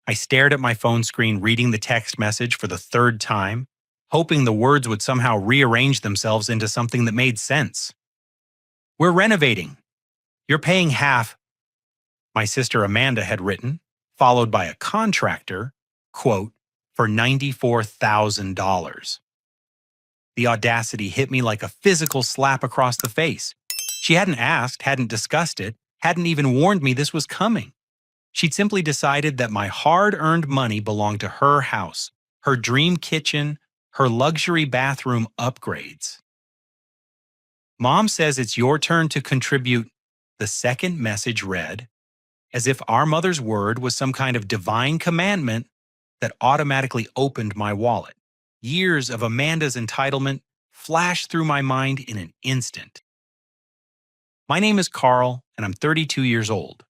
I stared at my phone screen reading the text message for the third time, hoping the words would somehow rearrange themselves into something that made sense. "We're renovating. You're paying half," my sister Amanda had written, followed by a contractor, quote, "for $94,000. The audacity hit me like a physical slap across the face. She hadn't asked, hadn't discussed it, hadn't even warned me this was coming. She'd simply decided that my hard-earned money belonged to her house, her dream kitchen, her luxury bathroom upgrades. "Mom says it's your turn to contribute," the second message read, as if our mother's word was some kind of divine commandment that automatically opened my wallet. Years of Amanda's entitlement flashed through my mind in an instant. My name is Carl, and I'm 32 years old.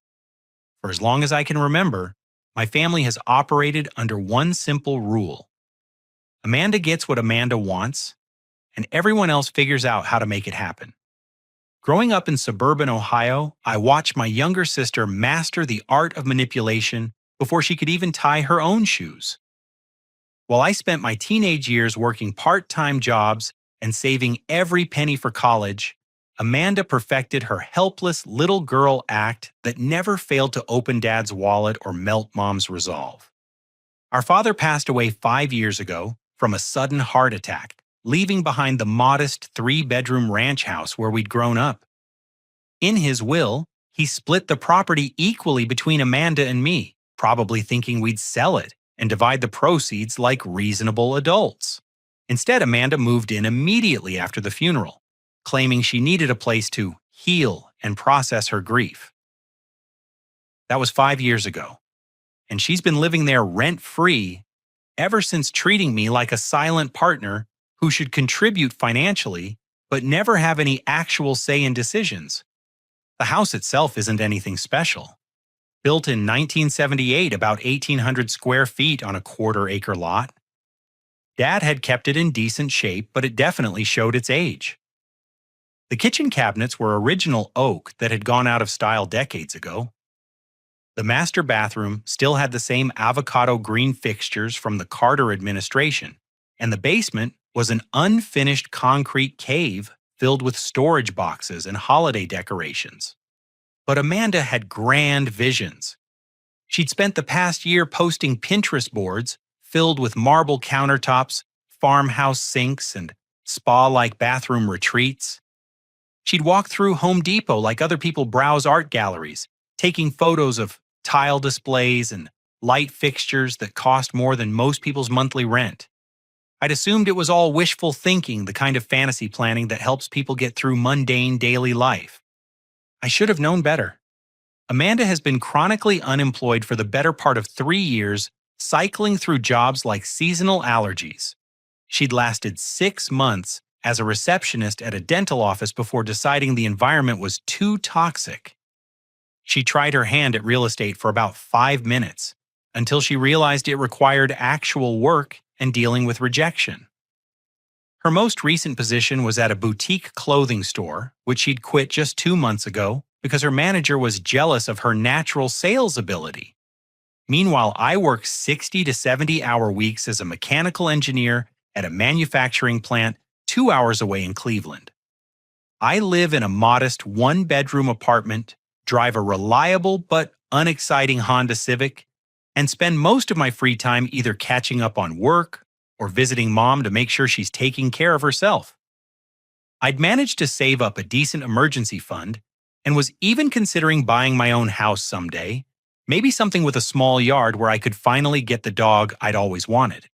For as long as I can remember, my family has operated under one simple rule. Amanda gets what Amanda wants, and everyone else figures out how to make it happen. Growing up in suburban Ohio, I watched my younger sister master the art of manipulation before she could even tie her own shoes. While I spent my teenage years working part-time jobs and saving every penny for college, Amanda perfected her helpless little girl act that never failed to open Dad's wallet or melt Mom's resolve. Our father passed away 5 years ago from a sudden heart attack, leaving behind the modest 3-bedroom ranch house where we'd grown up. In his will, he split the property equally between Amanda and me, probably thinking we'd sell it and divide the proceeds like reasonable adults. Instead, Amanda moved in immediately after the funeral, claiming she needed a place to heal and process her grief. That was 5 years ago, and she's been living there rent-free ever since, treating me like a silent partner who should contribute financially but never have any actual say in decisions. The house itself isn't anything special. Built in 1978, about 1,800 square feet on a quarter-acre lot. Dad had kept it in decent shape, but it definitely showed its age. The kitchen cabinets were original oak that had gone out of style decades ago. The master bathroom still had the same avocado green fixtures from the Carter administration, and the basement was an unfinished concrete cave filled with storage boxes and holiday decorations. But Amanda had grand visions. She'd spent the past year posting Pinterest boards filled with marble countertops, farmhouse sinks, and spa-like bathroom retreats. She'd walk through Home Depot like other people browse art galleries, taking photos of tile displays and light fixtures that cost more than most people's monthly rent. I'd assumed it was all wishful thinking, the kind of fantasy planning that helps people get through mundane daily life. I should have known better. Amanda has been chronically unemployed for the better part of 3 years, cycling through jobs like seasonal allergies. She'd lasted 6 months as a receptionist at a dental office before deciding the environment was too toxic. She tried her hand at real estate for about 5 minutes, until she realized it required actual work and dealing with rejection. Her most recent position was at a boutique clothing store, which she'd quit just 2 months ago because her manager was jealous of her natural sales ability. Meanwhile, I work 60 to 70-hour weeks as a mechanical engineer at a manufacturing plant 2 hours away in Cleveland. I live in a modest 1-bedroom apartment, drive a reliable but unexciting Honda Civic, and spend most of my free time either catching up on work or visiting Mom to make sure she's taking care of herself. I'd managed to save up a decent emergency fund and was even considering buying my own house someday, maybe something with a small yard where I could finally get the dog I'd always wanted.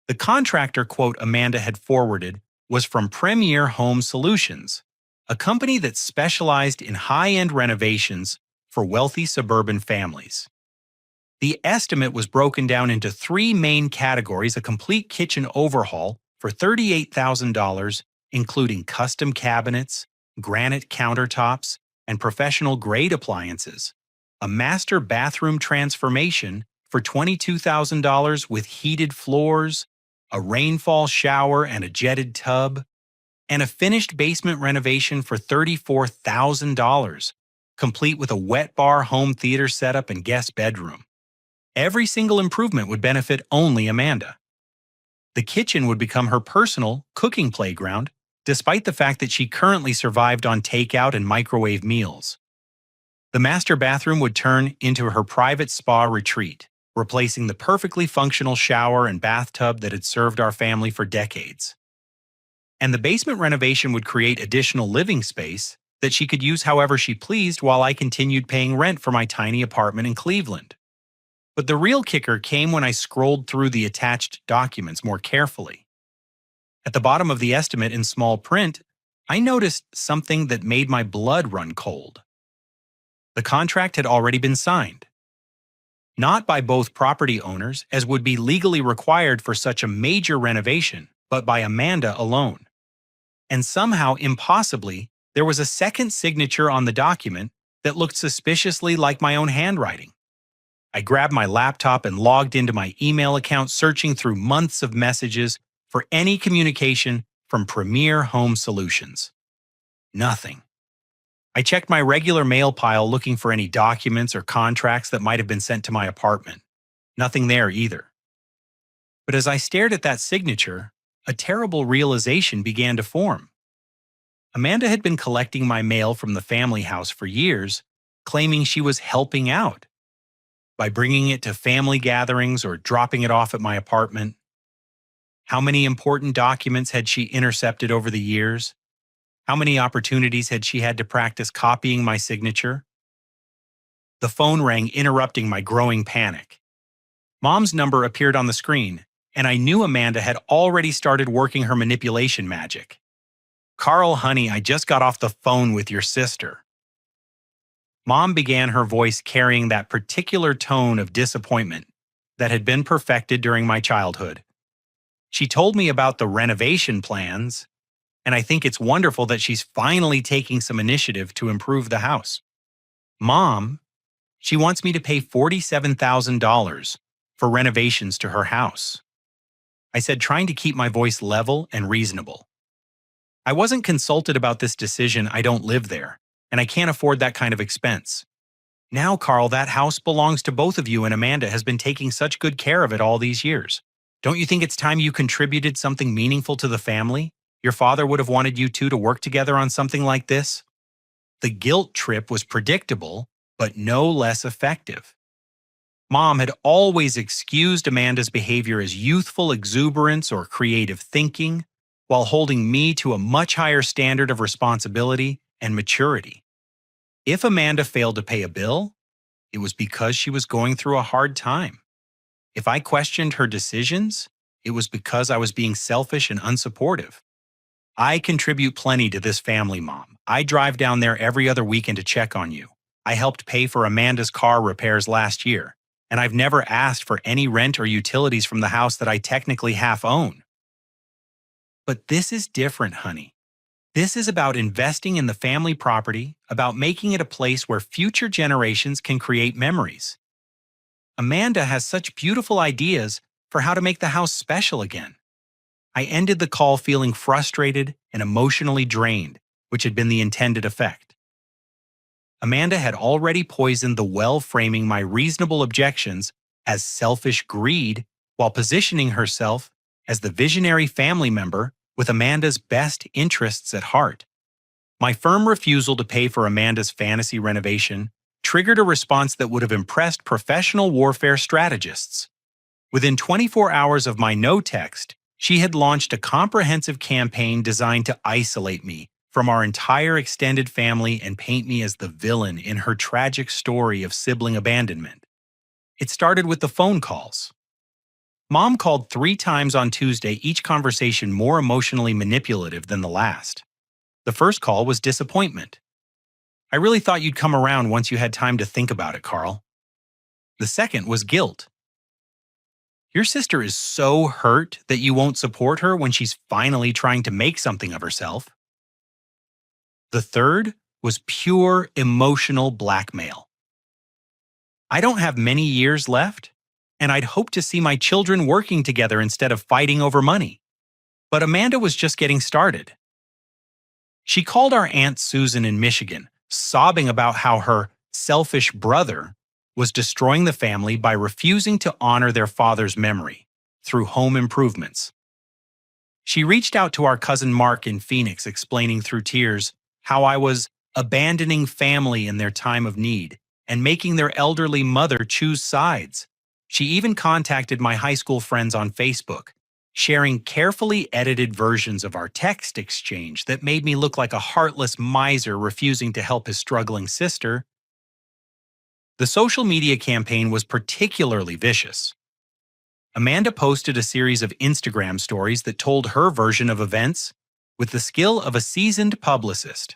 The contractor quote Amanda had forwarded was from Premier Home Solutions, a company that specialized in high-end renovations for wealthy suburban families. The estimate was broken down into 3 main categories: a complete kitchen overhaul for $38,000, including custom cabinets, granite countertops, and professional-grade appliances; a master bathroom transformation for $22,000 with heated floors, a rainfall shower and a jetted tub; and a finished basement renovation for $34,000, complete with a wet bar home theater setup and guest bedroom. Every single improvement would benefit only Amanda. The kitchen would become her personal cooking playground, despite the fact that she currently survived on takeout and microwave meals. The master bathroom would turn into her private spa retreat, replacing the perfectly functional shower and bathtub that had served our family for decades. And the basement renovation would create additional living space that she could use however she pleased while I continued paying rent for my tiny apartment in Cleveland. But the real kicker came when I scrolled through the attached documents more carefully. At the bottom of the estimate in small print, I noticed something that made my blood run cold. The contract had already been signed. Not by both property owners, as would be legally required for such a major renovation, but by Amanda alone. And somehow, impossibly, there was a second signature on the document that looked suspiciously like my own handwriting. I grabbed my laptop and logged into my email account, searching through months of messages for any communication from Premier Home Solutions. Nothing. I checked my regular mail pile looking for any documents or contracts that might have been sent to my apartment. Nothing there either. But as I stared at that signature, a terrible realization began to form. Amanda had been collecting my mail from the family house for years, claiming she was helping out by bringing it to family gatherings or dropping it off at my apartment. How many important documents had she intercepted over the years? How many opportunities had she had to practice copying my signature? The phone rang, interrupting my growing panic. Mom's number appeared on the screen, and I knew Amanda had already started working her manipulation magic. "Carl, honey, I just got off the phone with your sister." Mom began, her voice carrying that particular tone of disappointment that had been perfected during my childhood. "She told me about the renovation plans, and I think it's wonderful that she's finally taking some initiative to improve the house. Mom, she wants me to pay $47,000 for renovations to her house." I said, trying to keep my voice level and reasonable. "I wasn't consulted about this decision. I don't live there, and I can't afford that kind of expense. Now, Carl, that house belongs to both of you, and Amanda has been taking such good care of it all these years. Don't you think it's time you contributed something meaningful to the family? Your father would have wanted you two to work together on something like this." The guilt trip was predictable, but no less effective. Mom had always excused Amanda's behavior as youthful exuberance or creative thinking, while holding me to a much higher standard of responsibility and maturity. If Amanda failed to pay a bill, it was because she was going through a hard time. If I questioned her decisions, it was because I was being selfish and unsupportive. "I contribute plenty to this family, Mom. I drive down there every other weekend to check on you. I helped pay for Amanda's car repairs last year, and I've never asked for any rent or utilities from the house that I technically half own." But this is different, honey. This is about investing in the family property, about making it a place where future generations can create memories. Amanda has such beautiful ideas for how to make the house special again. I ended the call feeling frustrated and emotionally drained, which had been the intended effect. Amanda had already poisoned the well, framing my reasonable objections as selfish greed while positioning herself as the visionary family member with Amanda's best interests at heart. My firm refusal to pay for Amanda's fantasy renovation triggered a response that would have impressed professional warfare strategists. Within 24 hours of my no text, she had launched a comprehensive campaign designed to isolate me from our entire extended family and paint me as the villain in her tragic story of sibling abandonment. It started with the phone calls. Mom called 3 times on Tuesday, each conversation more emotionally manipulative than the last. The first call was disappointment. "I really thought you'd come around once you had time to think about it, Carl." The second was guilt. "Your sister is so hurt that you won't support her when she's finally trying to make something of herself." The third was pure emotional blackmail. "I don't have many years left, and I'd hoped to see my children working together instead of fighting over money." But Amanda was just getting started. She called our Aunt Susan in Michigan, sobbing about how her selfish brother was destroying the family by refusing to honor their father's memory through home improvements. She reached out to our cousin Mark in Phoenix, explaining through tears how I was abandoning family in their time of need and making their elderly mother choose sides. She even contacted my high school friends on Facebook, sharing carefully edited versions of our text exchange that made me look like a heartless miser refusing to help his struggling sister. The social media campaign was particularly vicious. Amanda posted a series of Instagram stories that told her version of events with the skill of a seasoned publicist.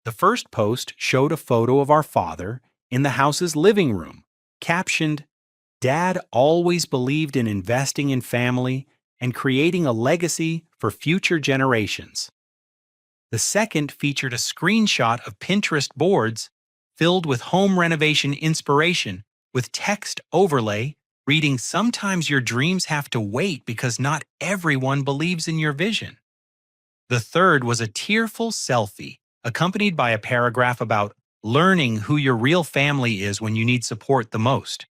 The first post showed a photo of our father in the house's living room, captioned, "Dad always believed in investing in family and creating a legacy for future generations." The second featured a screenshot of Pinterest boards filled with home renovation inspiration with text overlay reading, "Sometimes your dreams have to wait because not everyone believes in your vision." The third was a tearful selfie, accompanied by a paragraph about learning who your real family is when you need support the most.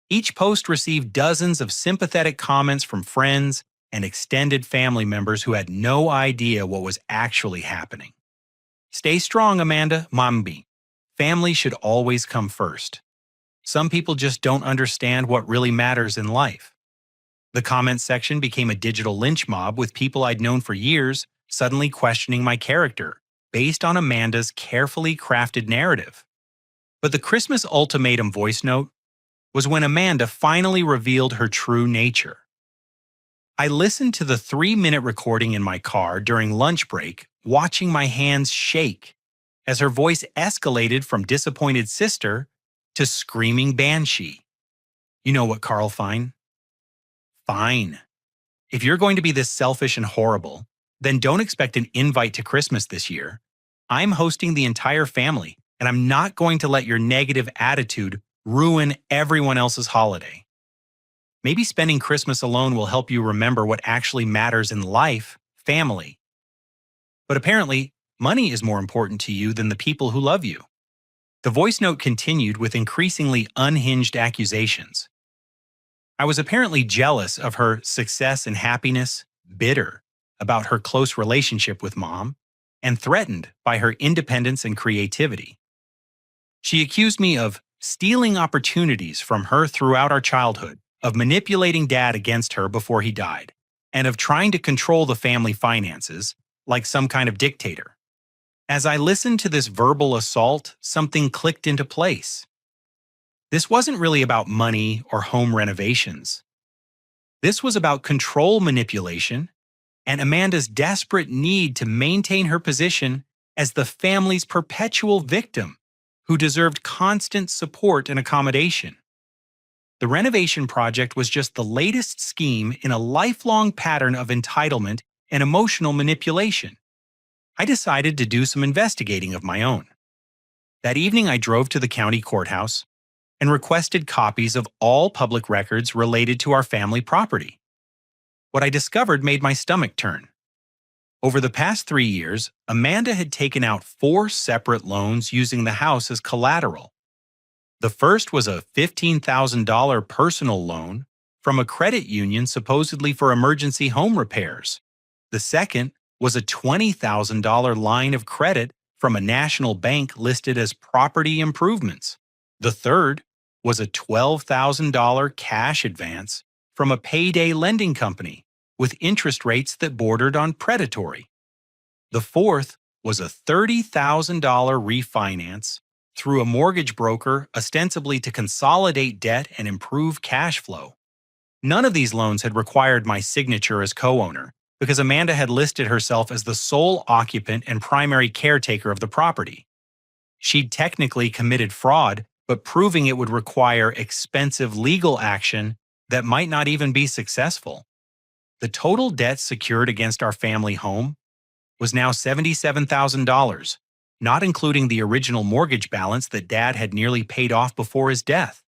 Each post received dozens of sympathetic comments from friends and extended family members who had no idea what was actually happening. "Stay strong, Amanda, Mambi. Family should always come first. Some people just don't understand what really matters in life." The comments section became a digital lynch mob with people I'd known for years suddenly questioning my character based on Amanda's carefully crafted narrative. But the Christmas ultimatum voice note was when Amanda finally revealed her true nature. I listened to the 3-minute recording in my car during lunch break, watching my hands shake as her voice escalated from disappointed sister to screaming banshee. You know what, Carl Fine? Fine. If you're going to be this selfish and horrible, then don't expect an invite to Christmas this year. I'm hosting the entire family, and I'm not going to let your negative attitude ruin everyone else's holiday. Maybe spending Christmas alone will help you remember what actually matters in life, family. But apparently, money is more important to you than the people who love you. The voice note continued with increasingly unhinged accusations. I was apparently jealous of her success and happiness, bitter about her close relationship with Mom, and threatened by her independence and creativity. She accused me of stealing opportunities from her throughout our childhood, of manipulating Dad against her before he died, and of trying to control the family finances like some kind of dictator. As I listened to this verbal assault, something clicked into place. This wasn't really about money or home renovations. This was about control manipulation and Amanda's desperate need to maintain her position as the family's perpetual victim who deserved constant support and accommodation. The renovation project was just the latest scheme in a lifelong pattern of entitlement and emotional manipulation. I decided to do some investigating of my own. That evening, I drove to the county courthouse and requested copies of all public records related to our family property. What I discovered made my stomach turn. Over the past 3 years, Amanda had taken out 4 separate loans using the house as collateral. The first was a $15,000 personal loan from a credit union supposedly for emergency home repairs. The second was a $20,000 line of credit from a national bank listed as property improvements. The third was a $12,000 cash advance from a payday lending company with interest rates that bordered on predatory. The fourth was a $30,000 refinance through a mortgage broker ostensibly to consolidate debt and improve cash flow. None of these loans had required my signature as co-owner because Amanda had listed herself as the sole occupant and primary caretaker of the property. She'd technically committed fraud, but proving it would require expensive legal action that might not even be successful. The total debt secured against our family home was now $77,000, not including the original mortgage balance that Dad had nearly paid off before his death.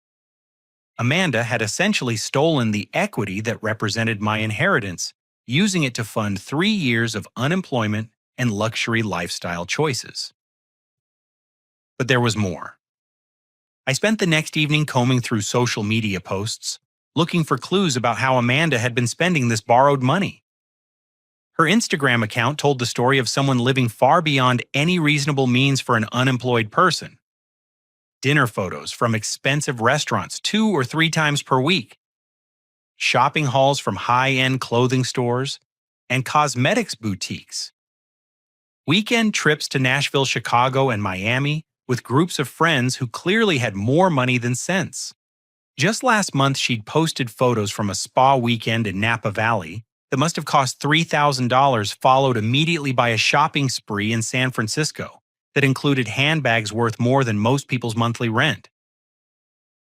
Amanda had essentially stolen the equity that represented my inheritance, using it to fund 3 years of unemployment and luxury lifestyle choices. But there was more. I spent the next evening combing through social media posts, looking for clues about how Amanda had been spending this borrowed money. Her Instagram account told the story of someone living far beyond any reasonable means for an unemployed person. Dinner photos from expensive restaurants 2 or 3 times per week, shopping hauls from high-end clothing stores, and cosmetics boutiques. Weekend trips to Nashville, Chicago, and Miami with groups of friends who clearly had more money than sense. Just last month, she'd posted photos from a spa weekend in Napa Valley that must have cost $3,000, followed immediately by a shopping spree in San Francisco that included handbags worth more than most people's monthly rent.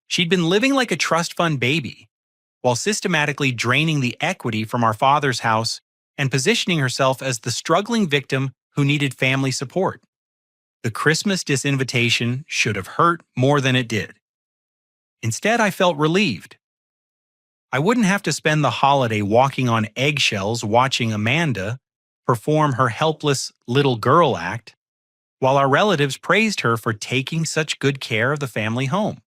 She'd been living like a trust fund baby, while systematically draining the equity from our father's house and positioning herself as the struggling victim who needed family support. The Christmas disinvitation should have hurt more than it did. Instead, I felt relieved. I wouldn't have to spend the holiday walking on eggshells watching Amanda perform her helpless little girl act, while our relatives praised her for taking such good care of the family home.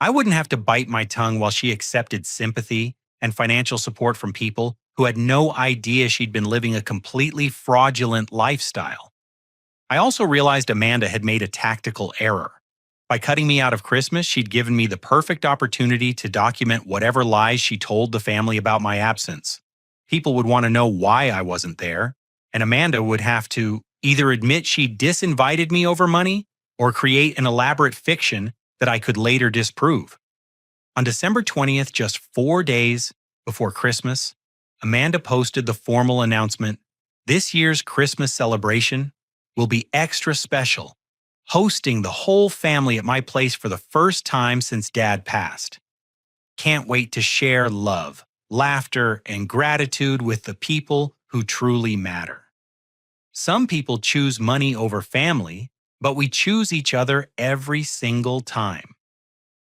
I wouldn't have to bite my tongue while she accepted sympathy and financial support from people who had no idea she'd been living a completely fraudulent lifestyle. I also realized Amanda had made a tactical error. By cutting me out of Christmas, she'd given me the perfect opportunity to document whatever lies she told the family about my absence. People would want to know why I wasn't there, and Amanda would have to either admit she disinvited me over money or create an elaborate fiction that I could later disprove. On December 20th, just 4 days before Christmas, Amanda posted the formal announcement, "This year's Christmas celebration will be extra special, hosting the whole family at my place for the first time since Dad passed. Can't wait to share love, laughter, and gratitude with the people who truly matter." Some people choose money over family, but we choose each other every single time.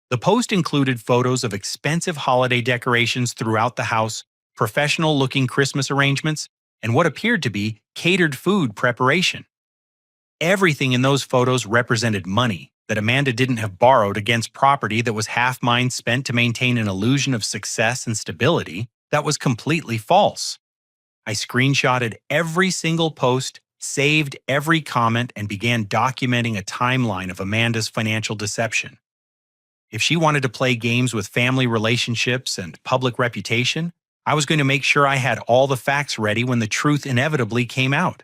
The post included photos of expensive holiday decorations throughout the house, professional-looking Christmas arrangements, and what appeared to be catered food preparation. Everything in those photos represented money that Amanda didn't have borrowed against property that was half mine spent to maintain an illusion of success and stability that was completely false. I screenshotted every single post, saved every comment, and began documenting a timeline of Amanda's financial deception. If she wanted to play games with family relationships and public reputation, I was going to make sure I had all the facts ready when the truth inevitably came out.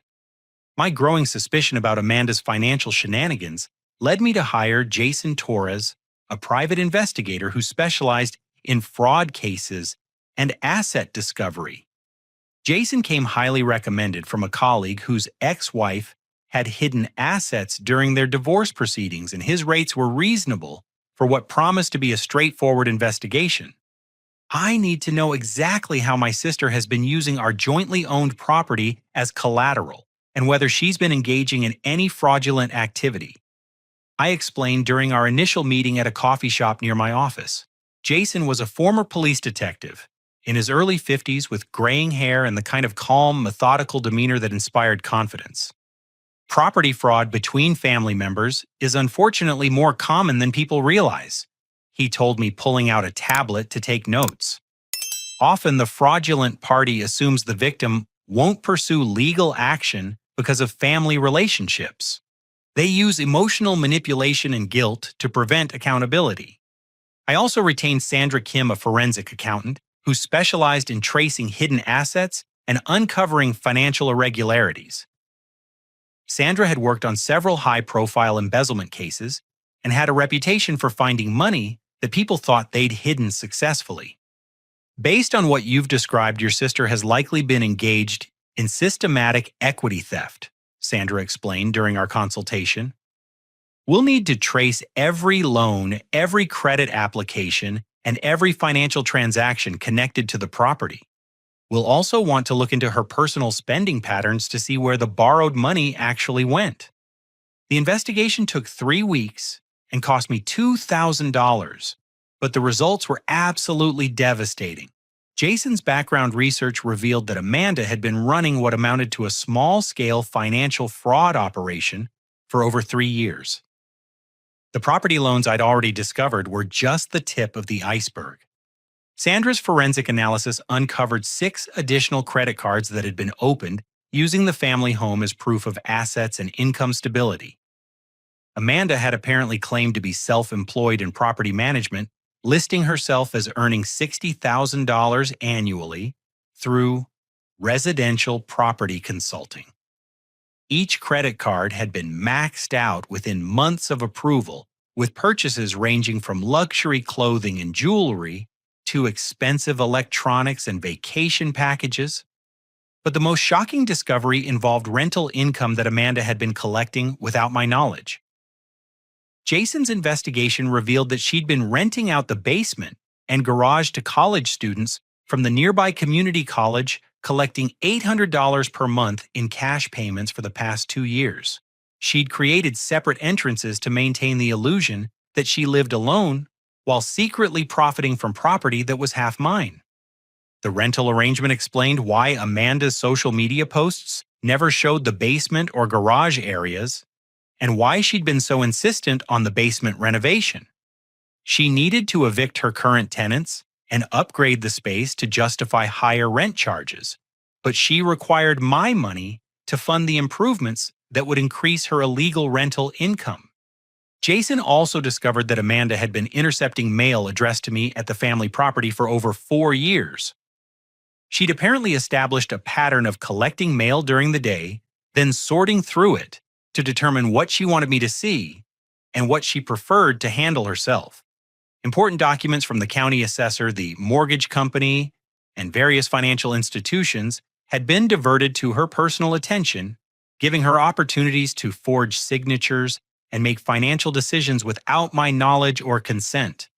My growing suspicion about Amanda's financial shenanigans led me to hire Jason Torres, a private investigator who specialized in fraud cases and asset discovery. Jason came highly recommended from a colleague whose ex-wife had hidden assets during their divorce proceedings, and his rates were reasonable for what promised to be a straightforward investigation. I need to know exactly how my sister has been using our jointly owned property as collateral and whether she's been engaging in any fraudulent activity. I explained during our initial meeting at a coffee shop near my office. Jason was a former police detective, in his early 50s with graying hair and the kind of calm, methodical demeanor that inspired confidence. Property fraud between family members is unfortunately more common than people realize, he told me, pulling out a tablet to take notes. Often the fraudulent party assumes the victim won't pursue legal action because of family relationships. They use emotional manipulation and guilt to prevent accountability. I also retained Sandra Kim, a forensic accountant, who specialized in tracing hidden assets and uncovering financial irregularities. Sandra had worked on several high-profile embezzlement cases and had a reputation for finding money that people thought they'd hidden successfully. Based on what you've described, your sister has likely been engaged in systematic equity theft, Sandra explained during our consultation. We'll need to trace every loan, every credit application, and every financial transaction connected to the property. We'll also want to look into her personal spending patterns to see where the borrowed money actually went. The investigation took 3 weeks and cost me $2,000, but the results were absolutely devastating. Jason's background research revealed that Amanda had been running what amounted to a small-scale financial fraud operation for over 3 years. The property loans I'd already discovered were just the tip of the iceberg. Sandra's forensic analysis uncovered 6 additional credit cards that had been opened using the family home as proof of assets and income stability. Amanda had apparently claimed to be self-employed in property management, listing herself as earning $60,000 annually through residential property consulting. Each credit card had been maxed out within months of approval, with purchases ranging from luxury clothing and jewelry to expensive electronics and vacation packages. But the most shocking discovery involved rental income that Amanda had been collecting without my knowledge. Jason's investigation revealed that she'd been renting out the basement and garage to college students from the nearby community college, collecting $800 per month in cash payments for the past 2 years. She'd created separate entrances to maintain the illusion that she lived alone while secretly profiting from property that was half mine. The rental arrangement explained why Amanda's social media posts never showed the basement or garage areas, and why she'd been so insistent on the basement renovation. She needed to evict her current tenants and upgrade the space to justify higher rent charges, but she required my money to fund the improvements that would increase her illegal rental income. Jason also discovered that Amanda had been intercepting mail addressed to me at the family property for over 4 years. She'd apparently established a pattern of collecting mail during the day, then sorting through it to determine what she wanted me to see and what she preferred to handle herself. Important documents from the county assessor, the mortgage company, and various financial institutions had been diverted to her personal attention, giving her opportunities to forge signatures and make financial decisions without my knowledge or consent.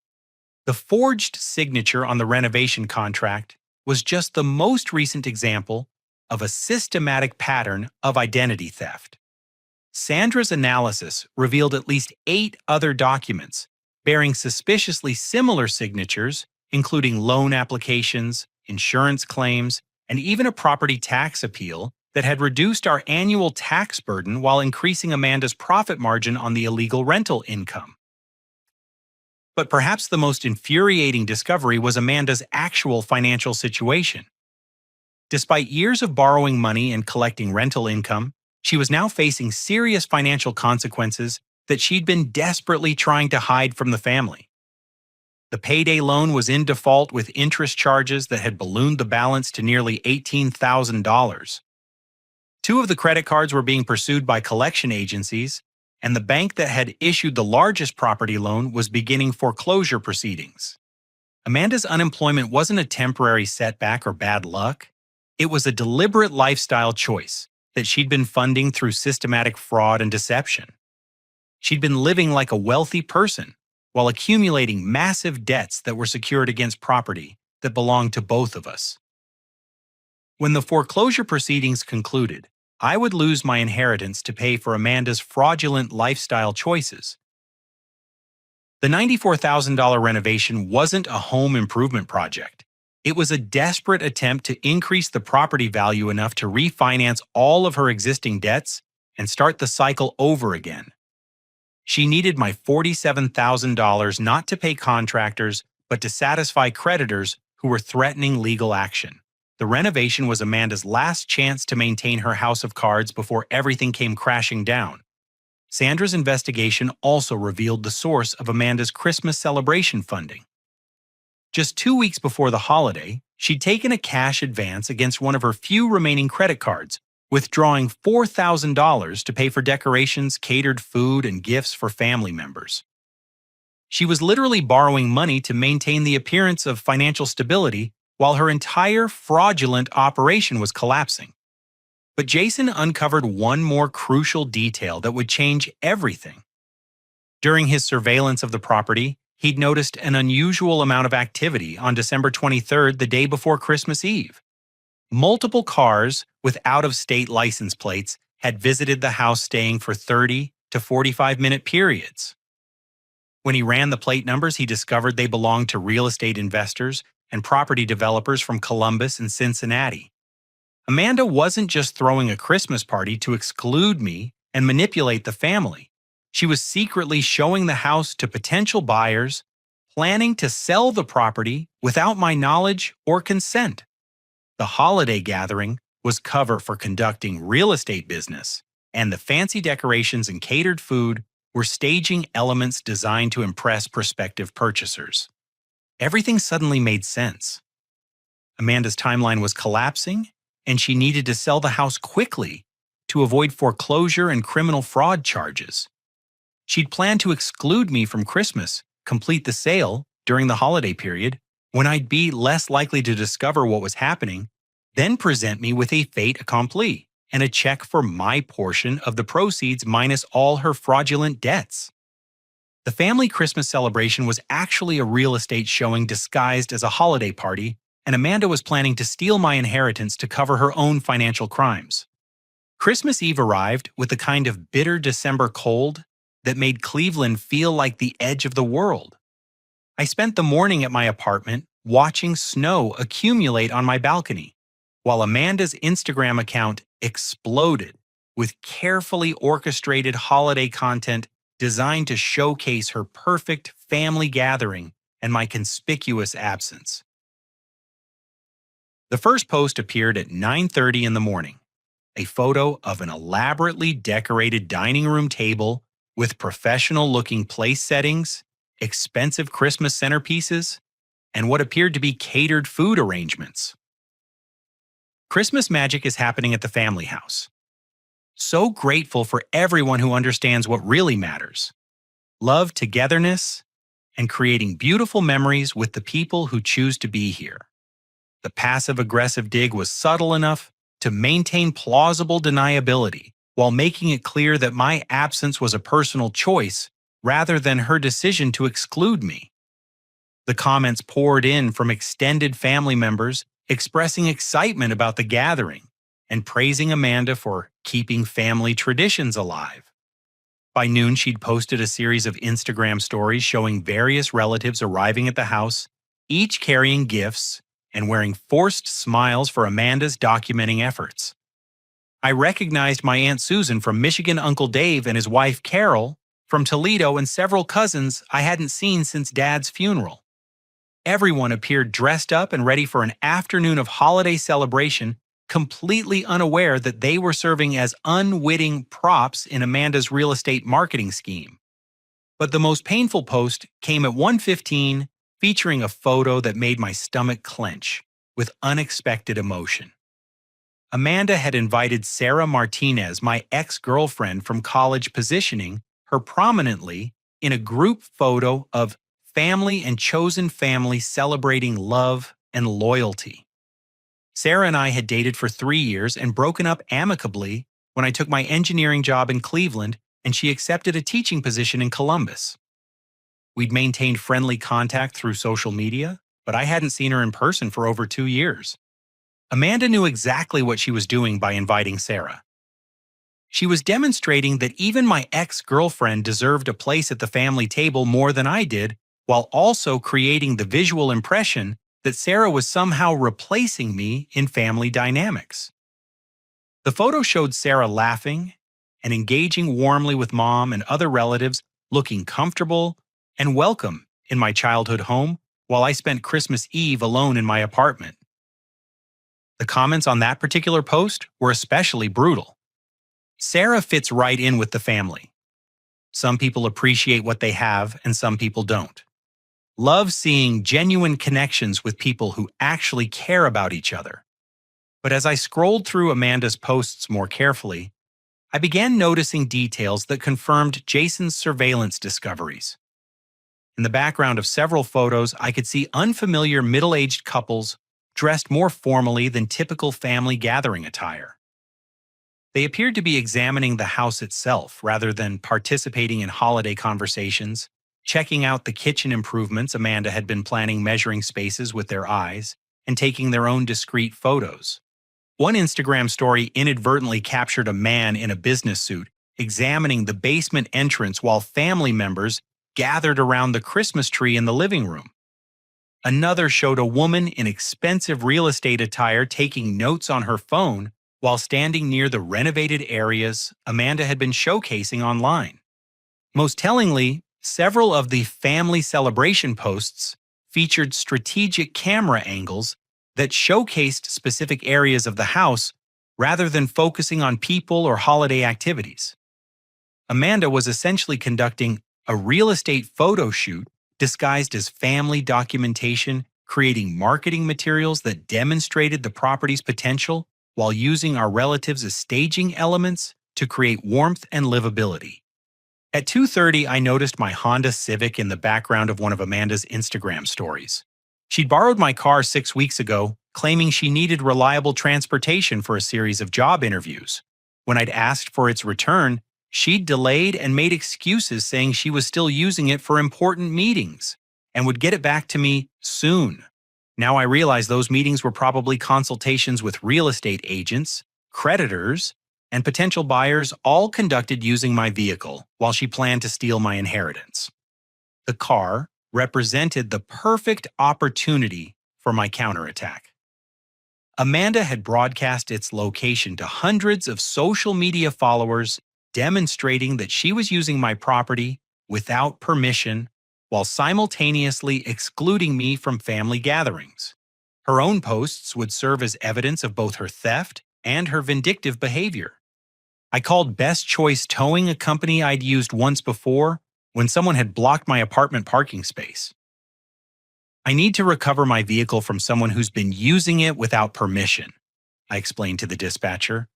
The forged signature on the renovation contract was just the most recent example of a systematic pattern of identity theft. Sandra's analysis revealed at least 8 other documents bearing suspiciously similar signatures, including loan applications, insurance claims, and even a property tax appeal that had reduced our annual tax burden while increasing Amanda's profit margin on the illegal rental income. But perhaps the most infuriating discovery was Amanda's actual financial situation. Despite years of borrowing money and collecting rental income, she was now facing serious financial consequences that she'd been desperately trying to hide from the family. The payday loan was in default with interest charges that had ballooned the balance to nearly $18,000. 2 of the credit cards were being pursued by collection agencies, and the bank that had issued the largest property loan was beginning foreclosure proceedings. Amanda's unemployment wasn't a temporary setback or bad luck. It was a deliberate lifestyle choice that she'd been funding through systematic fraud and deception. She'd been living like a wealthy person while accumulating massive debts that were secured against property that belonged to both of us. When the foreclosure proceedings concluded, I would lose my inheritance to pay for Amanda's fraudulent lifestyle choices. The $94,000 renovation wasn't a home improvement project. It was a desperate attempt to increase the property value enough to refinance all of her existing debts and start the cycle over again. She needed my $47,000 not to pay contractors, but to satisfy creditors who were threatening legal action. The renovation was Amanda's last chance to maintain her house of cards before everything came crashing down. Sandra's investigation also revealed the source of Amanda's Christmas celebration funding. Just 2 weeks before the holiday, she'd taken a cash advance against one of her few remaining credit cards, withdrawing $4,000 to pay for decorations, catered food, and gifts for family members. She was literally borrowing money to maintain the appearance of financial stability while her entire fraudulent operation was collapsing. But Jason uncovered one more crucial detail that would change everything. During his surveillance of the property, he'd noticed an unusual amount of activity on December 23rd, the day before Christmas Eve. Multiple cars with out-of-state license plates had visited the house, staying for 30 to 45-minute periods. When he ran the plate numbers, he discovered they belonged to real estate investors and property developers from Columbus and Cincinnati. Amanda wasn't just throwing a Christmas party to exclude me and manipulate the family. She was secretly showing the house to potential buyers, planning to sell the property without my knowledge or consent. The holiday gathering was cover for conducting real estate business, and the fancy decorations and catered food were staging elements designed to impress prospective purchasers. Everything suddenly made sense. Amanda's timeline was collapsing, and she needed to sell the house quickly to avoid foreclosure and criminal fraud charges. She'd planned to exclude me from Christmas, complete the sale during the holiday period, when I'd be less likely to discover what was happening, then present me with a fait accompli and a check for my portion of the proceeds minus all her fraudulent debts. The family Christmas celebration was actually a real estate showing disguised as a holiday party, and Amanda was planning to steal my inheritance to cover her own financial crimes. Christmas Eve arrived with the kind of bitter December cold that made Cleveland feel like the edge of the world. I spent the morning at my apartment watching snow accumulate on my balcony, while Amanda's Instagram account exploded with carefully orchestrated holiday content designed to showcase her perfect family gathering and my conspicuous absence. The first post appeared at 9:30 in the morning, a photo of an elaborately decorated dining room table with professional-looking place settings, expensive Christmas centerpieces, and what appeared to be catered food arrangements. Christmas magic is happening at the family house. So grateful for everyone who understands what really matters: love, togetherness, and creating beautiful memories with the people who choose to be here. The passive-aggressive dig was subtle enough to maintain plausible deniability while making it clear that my absence was a personal choice rather than her decision to exclude me. The comments poured in from extended family members expressing excitement about the gathering and praising Amanda for keeping family traditions alive. By noon, she'd posted a series of Instagram stories showing various relatives arriving at the house, each carrying gifts and wearing forced smiles for Amanda's documenting efforts. I recognized my Aunt Susan from Michigan, Uncle Dave and his wife Carol from Toledo, and several cousins I hadn't seen since Dad's funeral. Everyone appeared dressed up and ready for an afternoon of holiday celebration, completely unaware that they were serving as unwitting props in Amanda's real estate marketing scheme. But the most painful post came at 1:15, featuring a photo that made my stomach clench with unexpected emotion. Amanda had invited Sarah Martinez, my ex-girlfriend from college, positioning her prominently in a group photo of family and chosen family celebrating love and loyalty. Sarah and I had dated for 3 years and broken up amicably when I took my engineering job in Cleveland and she accepted a teaching position in Columbus. We'd maintained friendly contact through social media, but I hadn't seen her in person for over 2 years. Amanda knew exactly what she was doing by inviting Sarah. She was demonstrating that even my ex-girlfriend deserved a place at the family table more than I did, while also creating the visual impression that Sarah was somehow replacing me in family dynamics. The photo showed Sarah laughing and engaging warmly with Mom and other relatives, looking comfortable and welcome in my childhood home, while I spent Christmas Eve alone in my apartment. The comments on that particular post were especially brutal. Sarah fits right in with the family. Some people appreciate what they have and some people don't. Love seeing genuine connections with people who actually care about each other. But as I scrolled through Amanda's posts more carefully, I began noticing details that confirmed Jason's surveillance discoveries. In the background of several photos, I could see unfamiliar middle-aged couples dressed more formally than typical family gathering attire. They appeared to be examining the house itself rather than participating in holiday conversations, checking out the kitchen improvements Amanda had been planning, measuring spaces with their eyes, and taking their own discreet photos. One Instagram story inadvertently captured a man in a business suit examining the basement entrance while family members gathered around the Christmas tree in the living room. Another showed a woman in expensive real estate attire taking notes on her phone while standing near the renovated areas Amanda had been showcasing online. Most tellingly, several of the family celebration posts featured strategic camera angles that showcased specific areas of the house rather than focusing on people or holiday activities. Amanda was essentially conducting a real estate photo shoot disguised as family documentation, creating marketing materials that demonstrated the property's potential while using our relatives as staging elements to create warmth and livability. At 2:30, I noticed my Honda Civic in the background of one of Amanda's Instagram stories. She'd borrowed my car 6 weeks ago, claiming she needed reliable transportation for a series of job interviews. When I'd asked for its return, she'd delayed and made excuses saying she was still using it for important meetings and would get it back to me soon. Now I realize those meetings were probably consultations with real estate agents, creditors, and potential buyers, all conducted using my vehicle while she planned to steal my inheritance. The car represented the perfect opportunity for my counterattack. Amanda had broadcast its location to hundreds of social media followers, demonstrating that she was using my property without permission while simultaneously excluding me from family gatherings. Her own posts would serve as evidence of both her theft and her vindictive behavior. I called Best Choice Towing, a company I'd used once before, when someone had blocked my apartment parking space. I need to recover my vehicle from someone who's been using it without permission, I explained to the dispatcher.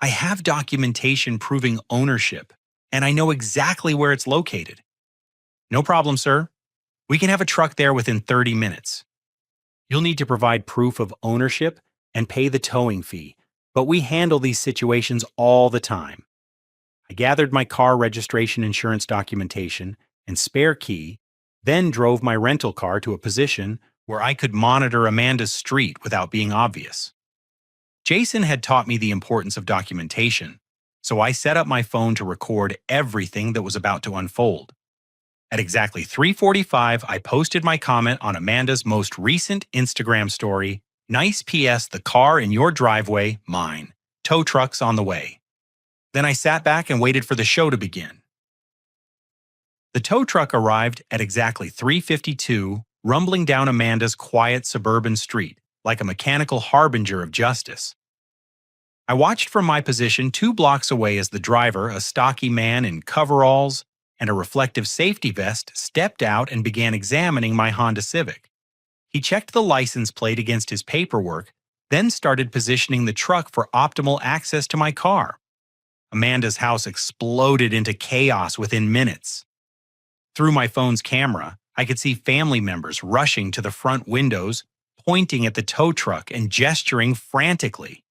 I have documentation proving ownership, and I know exactly where it's located. No problem, sir. We can have a truck there within 30 minutes. You'll need to provide proof of ownership and pay the towing fee, but we handle these situations all the time. I gathered my car registration insurance documentation and spare key, then drove my rental car to a position where I could monitor Amanda's street without being obvious. Jason had taught me the importance of documentation, so I set up my phone to record everything that was about to unfold. At exactly 3:45, I posted my comment on Amanda's most recent Instagram story. Nice PS, the car in your driveway, mine. Tow truck's on the way. Then I sat back and waited for the show to begin. The tow truck arrived at exactly 3:52, rumbling down Amanda's quiet suburban street, like a mechanical harbinger of justice. I watched from my position 2 blocks away as the driver, a stocky man in coveralls and a reflective safety vest, stepped out and began examining my Honda Civic. He checked the license plate against his paperwork, then started positioning the truck for optimal access to my car. Amanda's house exploded into chaos within minutes. Through my phone's camera, I could see family members rushing to the front windows, pointing at the tow truck and gesturing frantically.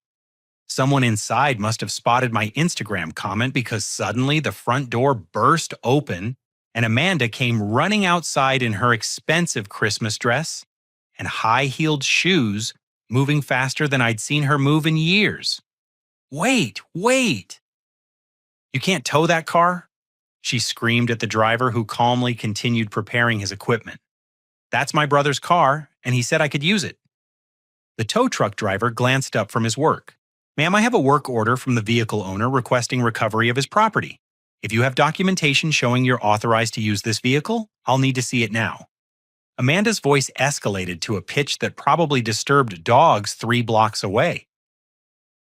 Someone inside must have spotted my Instagram comment because suddenly the front door burst open and Amanda came running outside in her expensive Christmas dress and high-heeled shoes, moving faster than I'd seen her move in years. Wait! You can't tow that car? She screamed at the driver, who calmly continued preparing his equipment. That's my brother's car, and he said I could use it. The tow truck driver glanced up from his work. Ma'am, I have a work order from the vehicle owner requesting recovery of his property. If you have documentation showing you're authorized to use this vehicle, I'll need to see it now. Amanda's voice escalated to a pitch that probably disturbed dogs 3 blocks away.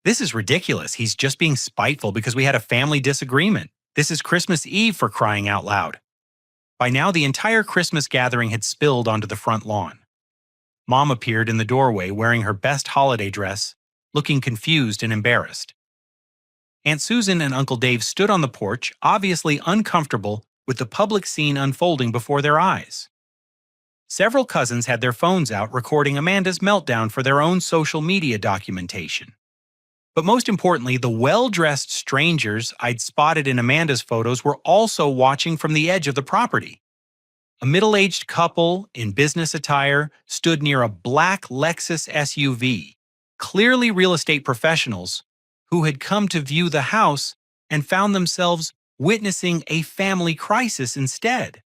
This is ridiculous. He's just being spiteful because we had a family disagreement. This is Christmas Eve, for crying out loud. By now, the entire Christmas gathering had spilled onto the front lawn. Mom appeared in the doorway wearing her best holiday dress, looking confused and embarrassed. Aunt Susan and Uncle Dave stood on the porch, obviously uncomfortable with the public scene unfolding before their eyes. Several cousins had their phones out recording Amanda's meltdown for their own social media documentation. But most importantly, the well-dressed strangers I'd spotted in Amanda's photos were also watching from the edge of the property. A middle-aged couple in business attire stood near a black Lexus SUV, clearly real estate professionals who had come to view the house and found themselves witnessing a family crisis instead.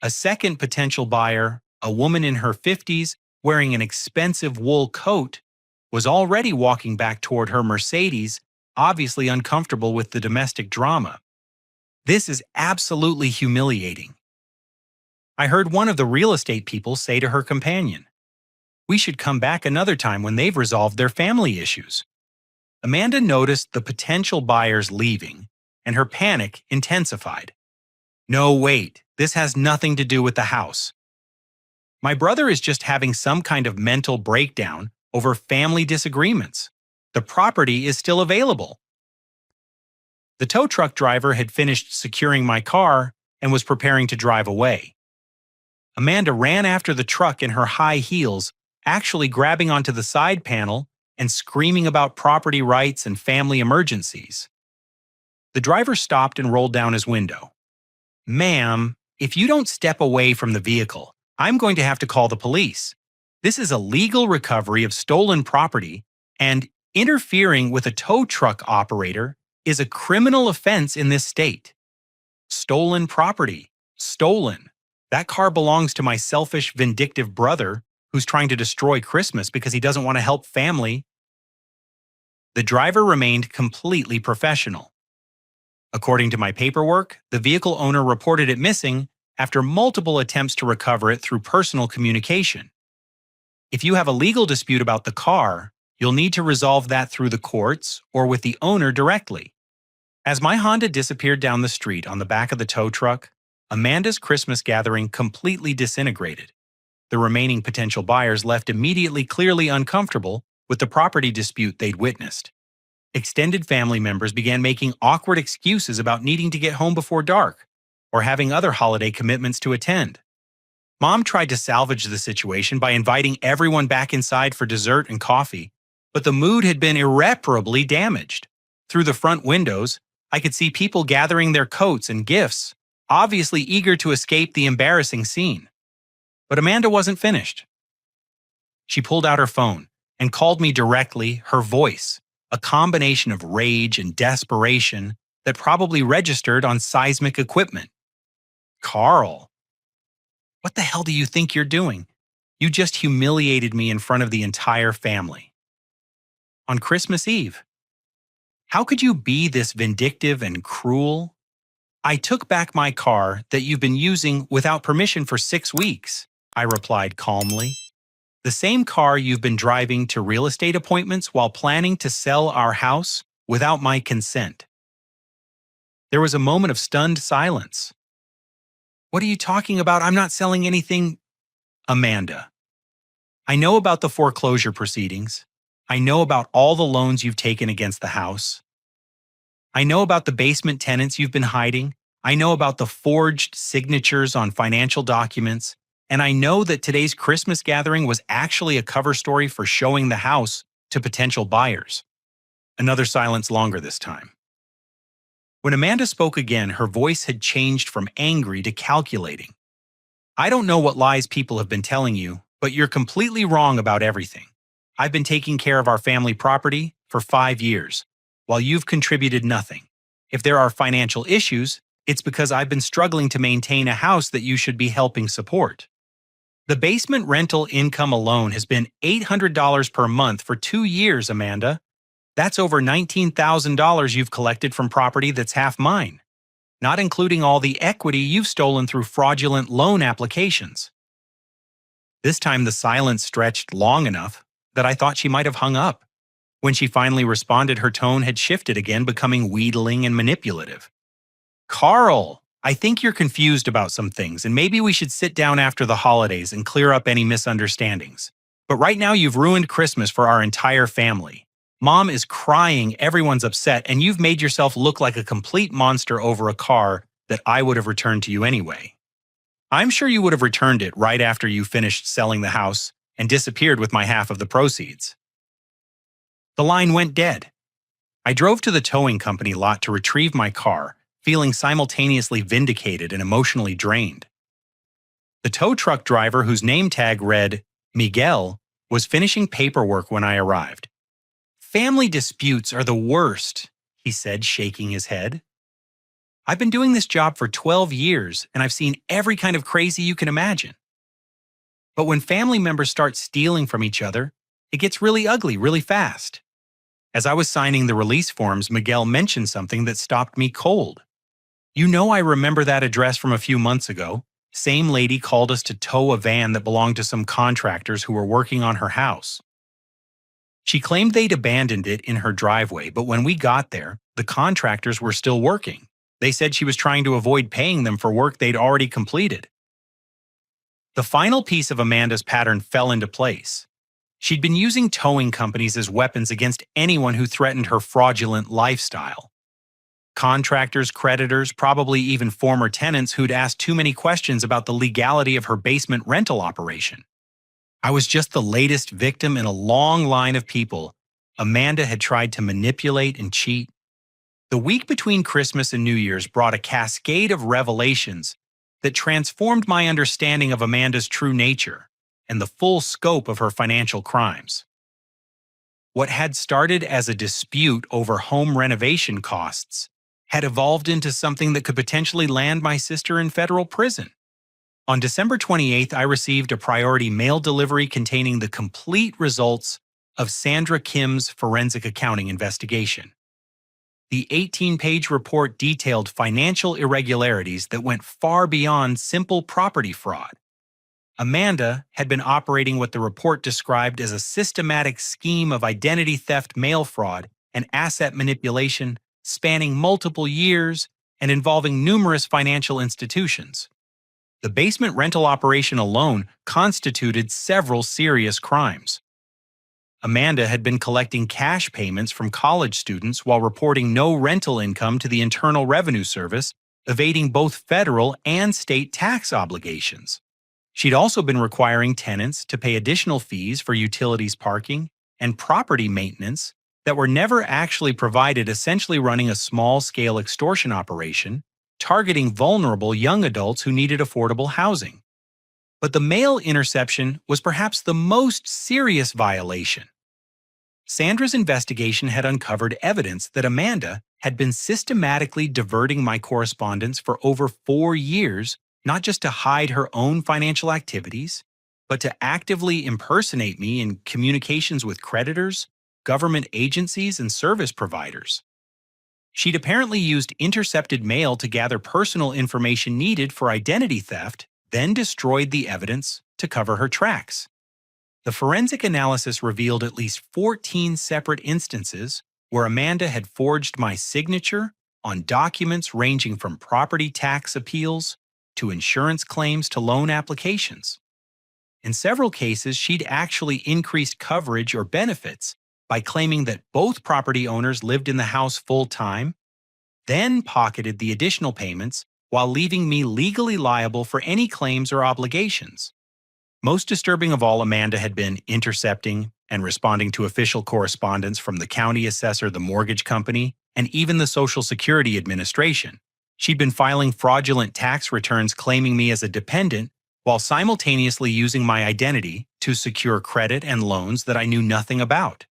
A second potential buyer, a woman in her 50s wearing an expensive wool coat, was already walking back toward her Mercedes, obviously uncomfortable with the domestic drama. This is absolutely humiliating. I heard one of the real estate people say to her companion, "We should come back another time when they've resolved their family issues." Amanda noticed the potential buyers leaving, and her panic intensified. "No, wait, this has nothing to do with the house. My brother is just having some kind of mental breakdown over family disagreements. The property is still available." The tow truck driver had finished securing my car and was preparing to drive away. Amanda ran after the truck in her high heels, actually grabbing onto the side panel and screaming about property rights and family emergencies. The driver stopped and rolled down his window. "Ma'am, if you don't step away from the vehicle, I'm going to have to call the police. This is a legal recovery of stolen property, and interfering with a tow truck operator is a criminal offense in this state." Stolen property. Stolen. That car belongs to my selfish, vindictive brother who's trying to destroy Christmas because he doesn't want to help family. The driver remained completely professional. According to my paperwork, the vehicle owner reported it missing after multiple attempts to recover it through personal communication. If you have a legal dispute about the car, you'll need to resolve that through the courts or with the owner directly. As my Honda disappeared down the street on the back of the tow truck, Amanda's Christmas gathering completely disintegrated. The remaining potential buyers left immediately clearly uncomfortable with the property dispute they'd witnessed. Extended family members began making awkward excuses about needing to get home before dark or having other holiday commitments to attend. Mom tried to salvage the situation by inviting everyone back inside for dessert and coffee, but the mood had been irreparably damaged. Through the front windows, I could see people gathering their coats and gifts, obviously eager to escape the embarrassing scene. But Amanda wasn't finished. She pulled out her phone and called me directly, her voice, a combination of rage and desperation that probably registered on seismic equipment. "Carl, what the hell do you think you're doing? You just humiliated me in front of the entire family. On Christmas Eve. How could you be this vindictive and cruel? I took back my car that you've been using without permission for 6 weeks," I replied calmly. "The same car you've been driving to real estate appointments while planning to sell our house without my consent." There was a moment of stunned silence. "What are you talking about? I'm not selling anything." "Amanda, I know about the foreclosure proceedings. I know about all the loans you've taken against the house. I know about the basement tenants you've been hiding. I know about the forged signatures on financial documents. And I know that today's Christmas gathering was actually a cover story for showing the house to potential buyers." Another silence, longer this time. When Amanda spoke again, her voice had changed from angry to calculating. "I don't know what lies people have been telling you, but you're completely wrong about everything. I've been taking care of our family property for 5 years, while you've contributed nothing. If there are financial issues, it's because I've been struggling to maintain a house that you should be helping support. The basement rental income alone has been $800 per month for 2 years, Amanda. That's over $19,000 you've collected from property that's half mine, not including all the equity you've stolen through fraudulent loan applications." This time the silence stretched long enough that I thought she might have hung up. When she finally responded, her tone had shifted again, becoming wheedling and manipulative. "Carl, I think you're confused about some things, and maybe we should sit down after the holidays and clear up any misunderstandings. But right now you've ruined Christmas for our entire family. Mom is crying, everyone's upset, and you've made yourself look like a complete monster over a car that I would have returned to you anyway. I'm sure you would have returned it right after you finished selling the house and disappeared with my half of the proceeds." The line went dead. I drove to the towing company lot to retrieve my car, feeling simultaneously vindicated and emotionally drained. The tow truck driver, whose name tag read Miguel, was finishing paperwork when I arrived. "Family disputes are the worst," he said, shaking his head. "I've been doing this job for 12 years, and I've seen every kind of crazy you can imagine. But when family members start stealing from each other, it gets really ugly really fast." As I was signing the release forms, Miguel mentioned something that stopped me cold. You know, I remember that address from a few months ago. Same lady called us to tow a van that belonged to some contractors who were working on her house. She claimed they'd abandoned it in her driveway, but when we got there, the contractors were still working. They said she was trying to avoid paying them for work they'd already completed. The final piece of Amanda's pattern fell into place. She'd been using towing companies as weapons against anyone who threatened her fraudulent lifestyle. Contractors, creditors, probably even former tenants who'd asked too many questions about the legality of her basement rental operation. I was just the latest victim in a long line of people Amanda had tried to manipulate and cheat. The week between Christmas and New Year's brought a cascade of revelations that transformed my understanding of Amanda's true nature and the full scope of her financial crimes. What had started as a dispute over home renovation costs had evolved into something that could potentially land my sister in federal prison. On December 28th, I received a priority mail delivery containing the complete results of Sandra Kim's forensic accounting investigation. The 18-page report detailed financial irregularities that went far beyond simple property fraud. Amanda had been operating what the report described as a systematic scheme of identity theft, mail fraud, and asset manipulation spanning multiple years and involving numerous financial institutions. The basement rental operation alone constituted several serious crimes. Amanda had been collecting cash payments from college students while reporting no rental income to the Internal Revenue Service, evading both federal and state tax obligations. She'd also been requiring tenants to pay additional fees for utilities, parking, and property maintenance that were never actually provided, essentially running a small-scale extortion operation targeting vulnerable young adults who needed affordable housing. But the mail interception was perhaps the most serious violation. Sandra's investigation had uncovered evidence that Amanda had been systematically diverting my correspondence for over 4 years, not just to hide her own financial activities, but to actively impersonate me in communications with creditors, government agencies, and service providers. She'd apparently used intercepted mail to gather personal information needed for identity theft, then destroyed the evidence to cover her tracks. The forensic analysis revealed at least 14 separate instances where Amanda had forged my signature on documents ranging from property tax appeals to insurance claims to loan applications. In several cases, she'd actually increased coverage or benefits by claiming that both property owners lived in the house full-time, then pocketed the additional payments while leaving me legally liable for any claims or obligations. Most disturbing of all, Amanda had been intercepting and responding to official correspondence from the county assessor, the mortgage company, and even the Social Security Administration. She'd been filing fraudulent tax returns claiming me as a dependent while simultaneously using my identity to secure credit and loans that I knew nothing about.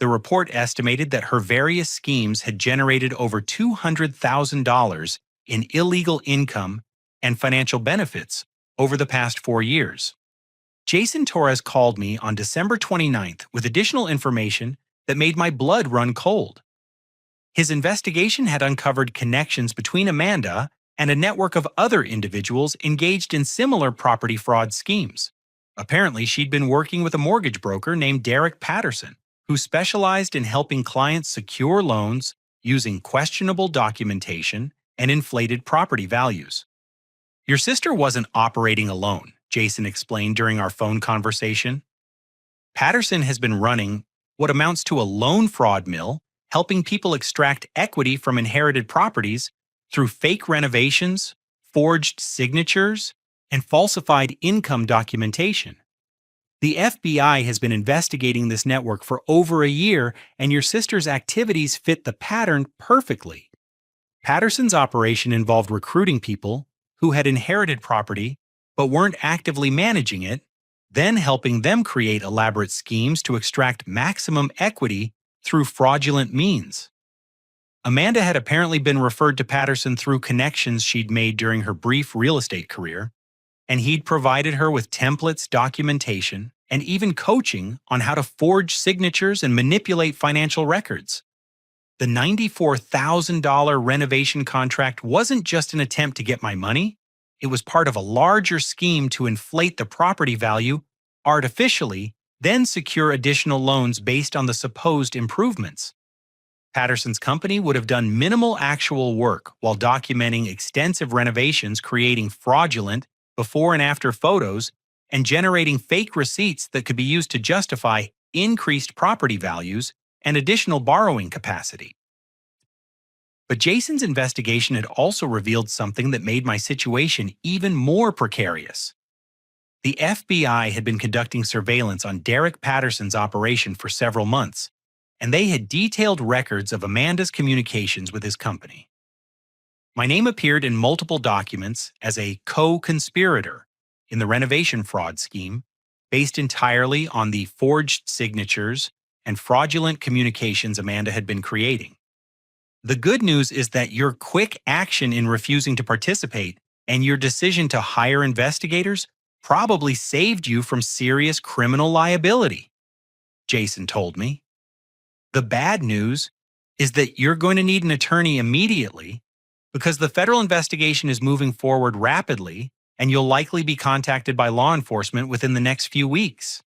The report estimated that her various schemes had generated over $200,000 in illegal income and financial benefits over the past 4 years. Jason Torres called me on December 29th with additional information that made my blood run cold. His investigation had uncovered connections between Amanda and a network of other individuals engaged in similar property fraud schemes. Apparently, she'd been working with a mortgage broker named Derek Patterson, who specialized in helping clients secure loans using questionable documentation and inflated property values. Your sister wasn't operating alone, Jason explained during our phone conversation. Patterson has been running what amounts to a loan fraud mill, helping people extract equity from inherited properties through fake renovations, forged signatures, and falsified income documentation. The FBI has been investigating this network for over a year, and your sister's activities fit the pattern perfectly. Patterson's operation involved recruiting people who had inherited property but weren't actively managing it, then helping them create elaborate schemes to extract maximum equity through fraudulent means. Amanda had apparently been referred to Patterson through connections she'd made during her brief real estate career, and he'd provided her with templates, documentation, and even coaching on how to forge signatures and manipulate financial records. The $94,000 renovation contract wasn't just an attempt to get my money, it was part of a larger scheme to inflate the property value artificially, then secure additional loans based on the supposed improvements. Patterson's company would have done minimal actual work while documenting extensive renovations, creating fraudulent before and after photos, and generating fake receipts that could be used to justify increased property values and additional borrowing capacity. But Jason's investigation had also revealed something that made my situation even more precarious. The FBI had been conducting surveillance on Derek Patterson's operation for several months, and they had detailed records of Amanda's communications with his company. My name appeared in multiple documents as a co-conspirator in the renovation fraud scheme, based entirely on the forged signatures and fraudulent communications Amanda had been creating. The good news is that your quick action in refusing to participate and your decision to hire investigators probably saved you from serious criminal liability, Jason told me. The bad news is that you're going to need an attorney immediately because the federal investigation is moving forward rapidly and you'll likely be contacted by law enforcement within the next few weeks.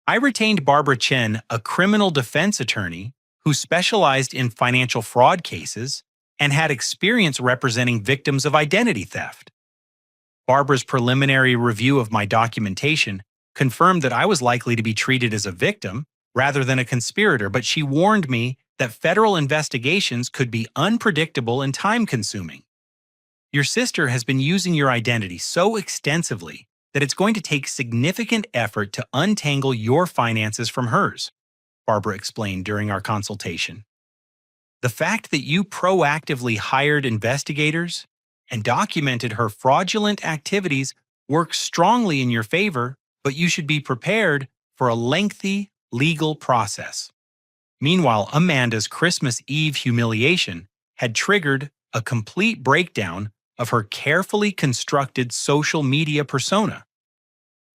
I retained Barbara Chen, a criminal defense attorney who specialized in financial fraud cases and had experience representing victims of identity theft. Barbara's preliminary review of my documentation confirmed that I was likely to be treated as a victim rather than a conspirator, but she warned me that federal investigations could be unpredictable and time-consuming. Your sister has been using your identity so extensively that it's going to take significant effort to untangle your finances from hers, Barbara explained during our consultation. The fact that you proactively hired investigators and documented her fraudulent activities works strongly in your favor, but you should be prepared for a lengthy legal process. Meanwhile, Amanda's Christmas Eve humiliation had triggered a complete breakdown of her carefully constructed social media persona.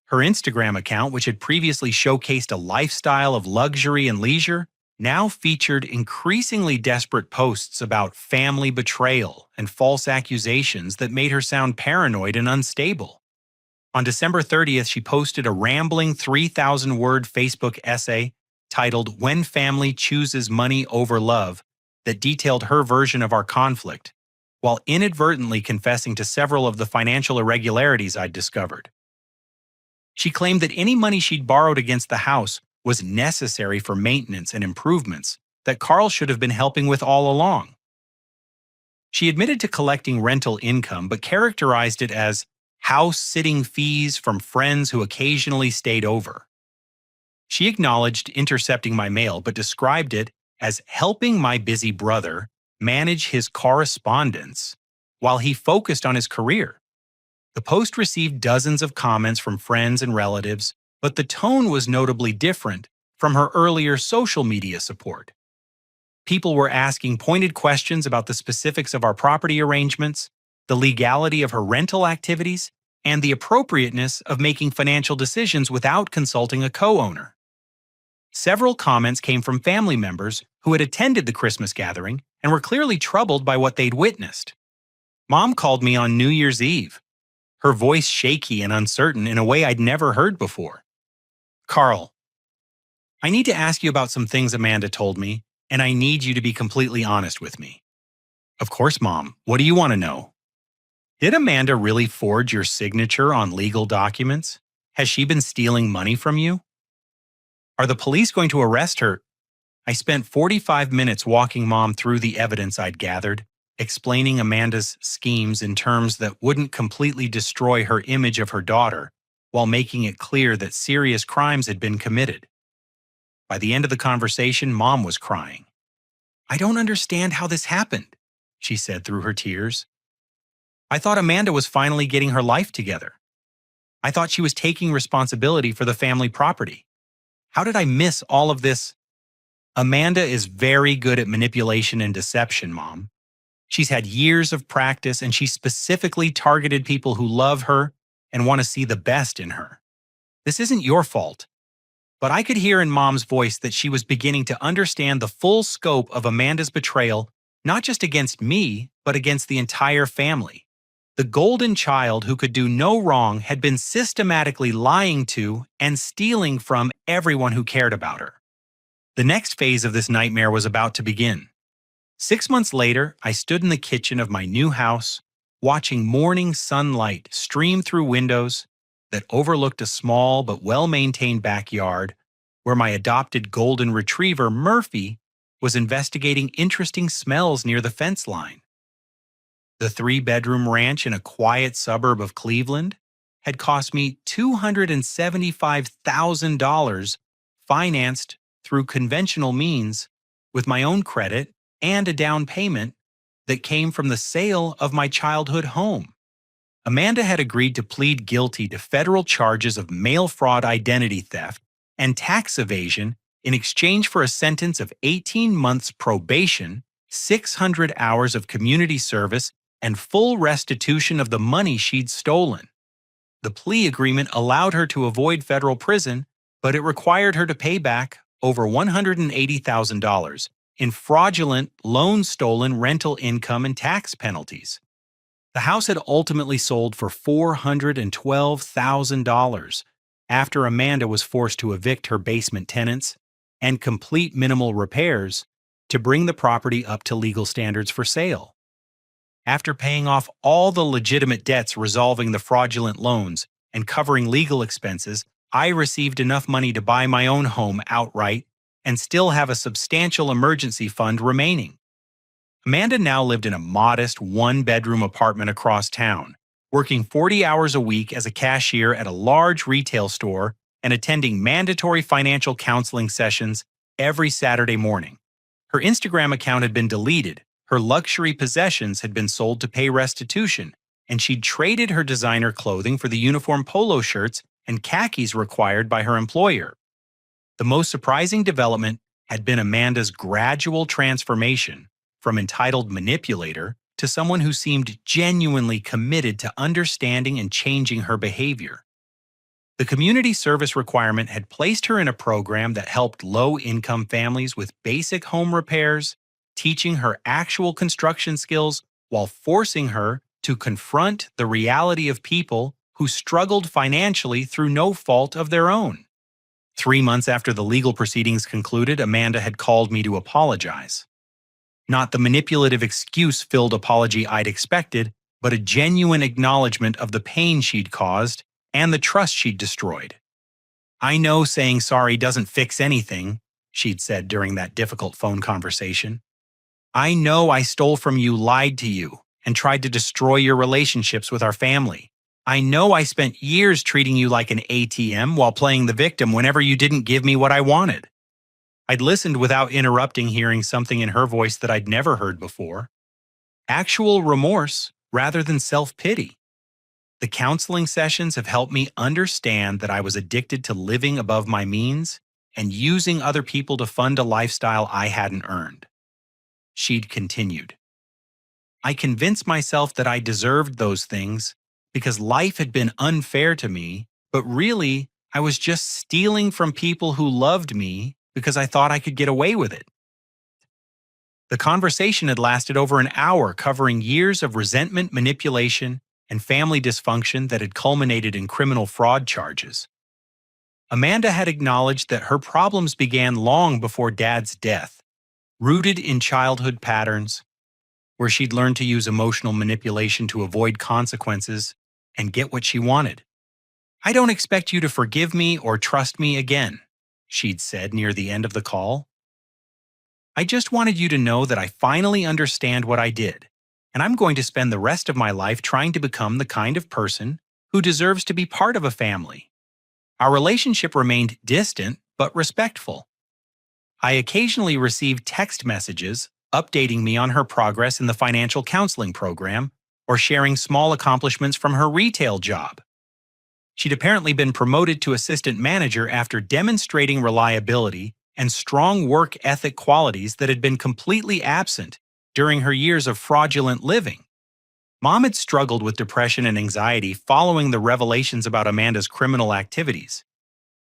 Her Instagram account, which had previously showcased a lifestyle of luxury and leisure, now featured increasingly desperate posts about family betrayal and false accusations that made her sound paranoid and unstable. On December 30th, she posted a rambling 3,000-word Facebook essay titled "When Family Chooses Money Over Love" that detailed her version of our conflict, while inadvertently confessing to several of the financial irregularities I'd discovered. She claimed that any money she'd borrowed against the house was necessary for maintenance and improvements that Carl should have been helping with all along. She admitted to collecting rental income but characterized it as house-sitting fees from friends who occasionally stayed over. She acknowledged intercepting my mail but described it as helping my busy brother manage his correspondence while he focused on his career. The post received dozens of comments from friends and relatives, but the tone was notably different from her earlier social media support. People were asking pointed questions about the specifics of our property arrangements, the legality of her rental activities, and the appropriateness of making financial decisions without consulting a co-owner. Several comments came from family members who had attended the Christmas gathering and were clearly troubled by what they'd witnessed. Mom called me on New Year's Eve, her voice shaky and uncertain in a way I'd never heard before. "Carl, I need to ask you about some things Amanda told me, and I need you to be completely honest with me." "Of course, Mom. What do you want to know?" "Did Amanda really forge your signature on legal documents? Has she been stealing money from you? Are the police going to arrest her?" I spent 45 minutes walking Mom through the evidence I'd gathered, explaining Amanda's schemes in terms that wouldn't completely destroy her image of her daughter, while making it clear that serious crimes had been committed. By the end of the conversation, Mom was crying. "I don't understand how this happened," she said through her tears. "I thought Amanda was finally getting her life together. I thought she was taking responsibility for the family property. How did I miss all of this?" "Amanda is very good at manipulation and deception, Mom. She's had years of practice, and she specifically targeted people who love her and want to see the best in her. This isn't your fault. But I could hear in Mom's voice that she was beginning to understand the full scope of Amanda's betrayal, not just against me, but against the entire family. The golden child who could do no wrong had been systematically lying to and stealing from everyone who cared about her. The next phase of this nightmare was about to begin. 6 months later, I stood in the kitchen of my new house, watching morning sunlight stream through windows that overlooked a small but well-maintained backyard where my adopted golden retriever, Murphy, was investigating interesting smells near the fence line. The three-bedroom ranch in a quiet suburb of Cleveland had cost me $275,000, financed through conventional means with my own credit and a down payment that came from the sale of my childhood home. Amanda had agreed to plead guilty to federal charges of mail fraud, identity theft, and tax evasion in exchange for a sentence of 18 months probation, 600 hours of community service, and full restitution of the money she'd stolen. The plea agreement allowed her to avoid federal prison, but it required her to pay back over $180,000 in fraudulent, loan-stolen rental income and tax penalties. The house had ultimately sold for $412,000 after Amanda was forced to evict her basement tenants and complete minimal repairs to bring the property up to legal standards for sale. After paying off all the legitimate debts, resolving the fraudulent loans, and covering legal expenses, I received enough money to buy my own home outright and still have a substantial emergency fund remaining. Amanda now lived in a modest one-bedroom apartment across town, working 40 hours a week as a cashier at a large retail store and attending mandatory financial counseling sessions every Saturday morning. Her Instagram account had been deleted, her luxury possessions had been sold to pay restitution, and she'd traded her designer clothing for the uniform polo shirts and khakis required by her employer. The most surprising development had been Amanda's gradual transformation from entitled manipulator to someone who seemed genuinely committed to understanding and changing her behavior. The community service requirement had placed her in a program that helped low-income families with basic home repairs, teaching her actual construction skills while forcing her to confront the reality of people who struggled financially through no fault of their own. 3 months after the legal proceedings concluded, Amanda had called me to apologize. Not the manipulative excuse-filled apology I'd expected, but a genuine acknowledgement of the pain she'd caused and the trust she'd destroyed. "I know saying sorry doesn't fix anything," she'd said during that difficult phone conversation. "I know I stole from you, lied to you, and tried to destroy your relationships with our family. I know I spent years treating you like an ATM while playing the victim whenever you didn't give me what I wanted." I'd listened without interrupting, hearing something in her voice that I'd never heard before. Actual remorse rather than self-pity. The counseling sessions have helped me understand that I was addicted to living above my means and using other people to fund a lifestyle I hadn't earned. She'd continued. "I convinced myself that I deserved those things because life had been unfair to me, but really, I was just stealing from people who loved me because I thought I could get away with it." The conversation had lasted over an hour, covering years of resentment, manipulation, and family dysfunction that had culminated in criminal fraud charges. Amanda had acknowledged that her problems began long before Dad's death, rooted in childhood patterns, where she'd learned to use emotional manipulation to avoid consequences and get what she wanted. "I don't expect you to forgive me or trust me again," she'd said near the end of the call. "I just wanted you to know that I finally understand what I did, and I'm going to spend the rest of my life trying to become the kind of person who deserves to be part of a family." Our relationship remained distant but respectful. I occasionally received text messages updating me on her progress in the financial counseling program or sharing small accomplishments from her retail job. She'd apparently been promoted to assistant manager after demonstrating reliability and strong work ethic qualities that had been completely absent during her years of fraudulent living. Mom had struggled with depression and anxiety following the revelations about Amanda's criminal activities.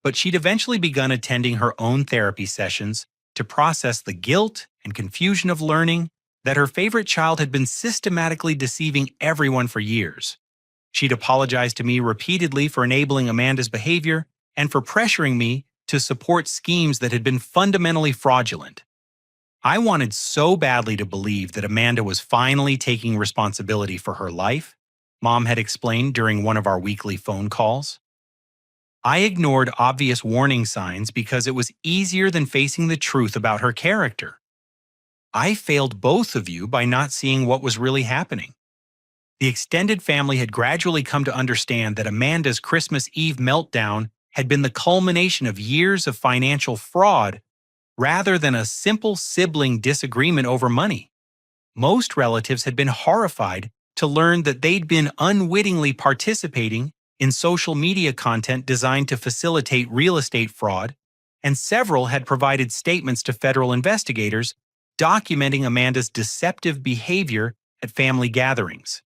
but she'd eventually begun attending her own therapy sessions to process the guilt and confusion of learning that her favorite child had been systematically deceiving everyone for years. She'd apologized to me repeatedly for enabling Amanda's behavior and for pressuring me to support schemes that had been fundamentally fraudulent. I wanted so badly to believe that Amanda was finally taking responsibility for her life, Mom had explained during one of our weekly phone calls. I ignored obvious warning signs because it was easier than facing the truth about her character. I failed both of you by not seeing what was really happening. The extended family had gradually come to understand that Amanda's Christmas Eve meltdown had been the culmination of years of financial fraud rather than a simple sibling disagreement over money. Most relatives had been horrified to learn that they'd been unwittingly participating in social media content designed to facilitate real estate fraud, and several had provided statements to federal investigators documenting Amanda's deceptive behavior at family gatherings.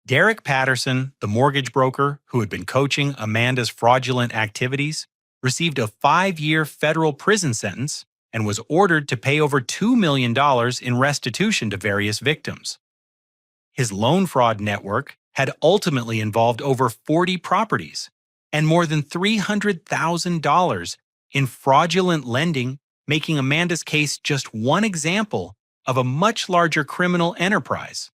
Derek Patterson, the mortgage broker who had been coaching Amanda's fraudulent activities, received a 5-year federal prison sentence and was ordered to pay over $2 million in restitution to various victims. His loan fraud network had ultimately involved over 40 properties and more than $300,000 in fraudulent lending, making Amanda's case just one example of a much larger criminal enterprise.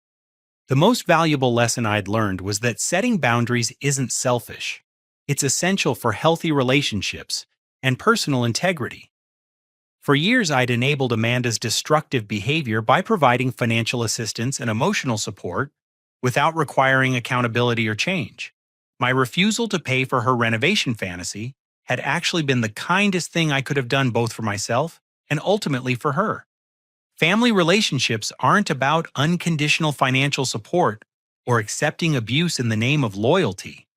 The most valuable lesson I'd learned was that setting boundaries isn't selfish. It's essential for healthy relationships and personal integrity. For years, I'd enabled Amanda's destructive behavior by providing financial assistance and emotional support without requiring accountability or change. My refusal to pay for her renovation fantasy had actually been the kindest thing I could have done both for myself and ultimately for her. Family relationships aren't about unconditional financial support or accepting abuse in the name of loyalty.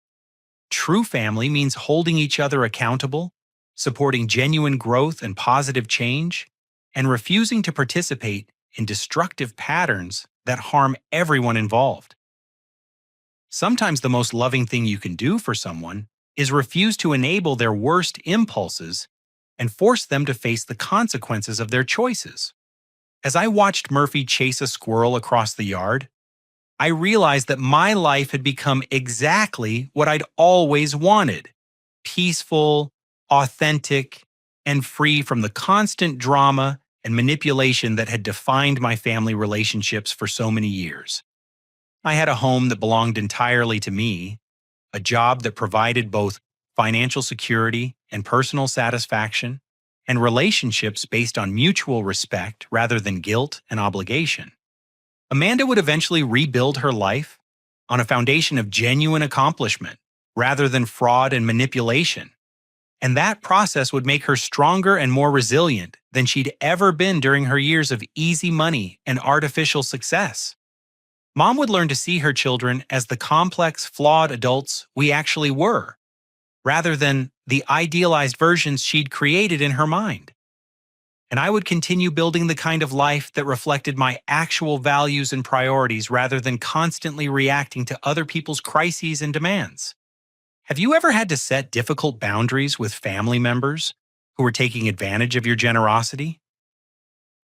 True family means holding each other accountable, supporting genuine growth and positive change, and refusing to participate in destructive patterns that harm everyone involved. Sometimes the most loving thing you can do for someone is refuse to enable their worst impulses and force them to face the consequences of their choices. As I watched Murphy chase a squirrel across the yard, I realized that my life had become exactly what I'd always wanted: peaceful, authentic, and free from the constant drama and manipulation that had defined my family relationships for so many years. I had a home that belonged entirely to me, a job that provided both financial security and personal satisfaction, and relationships based on mutual respect rather than guilt and obligation. Amanda would eventually rebuild her life on a foundation of genuine accomplishment rather than fraud and manipulation. And that process would make her stronger and more resilient than she'd ever been during her years of easy money and artificial success. Mom would learn to see her children as the complex, flawed adults we actually were, rather than the idealized versions she'd created in her mind. And I would continue building the kind of life that reflected my actual values and priorities rather than constantly reacting to other people's crises and demands. Have you ever had to set difficult boundaries with family members who were taking advantage of your generosity?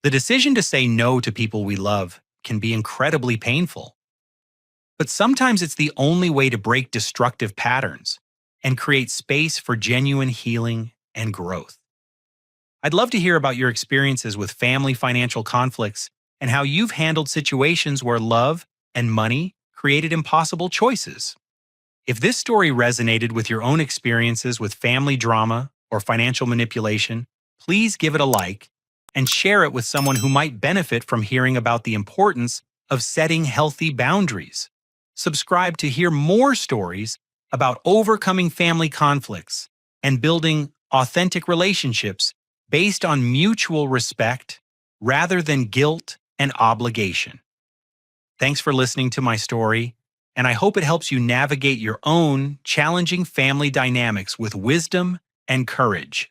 The decision to say no to people we love can be incredibly painful. But sometimes it's the only way to break destructive patterns and create space for genuine healing and growth. I'd love to hear about your experiences with family financial conflicts and how you've handled situations where love and money created impossible choices. If this story resonated with your own experiences with family drama or financial manipulation, please give it a like and share it with someone who might benefit from hearing about the importance of setting healthy boundaries. Subscribe to hear more stories about overcoming family conflicts and building authentic relationships based on mutual respect rather than guilt and obligation. Thanks for listening to my story, and I hope it helps you navigate your own challenging family dynamics with wisdom and courage.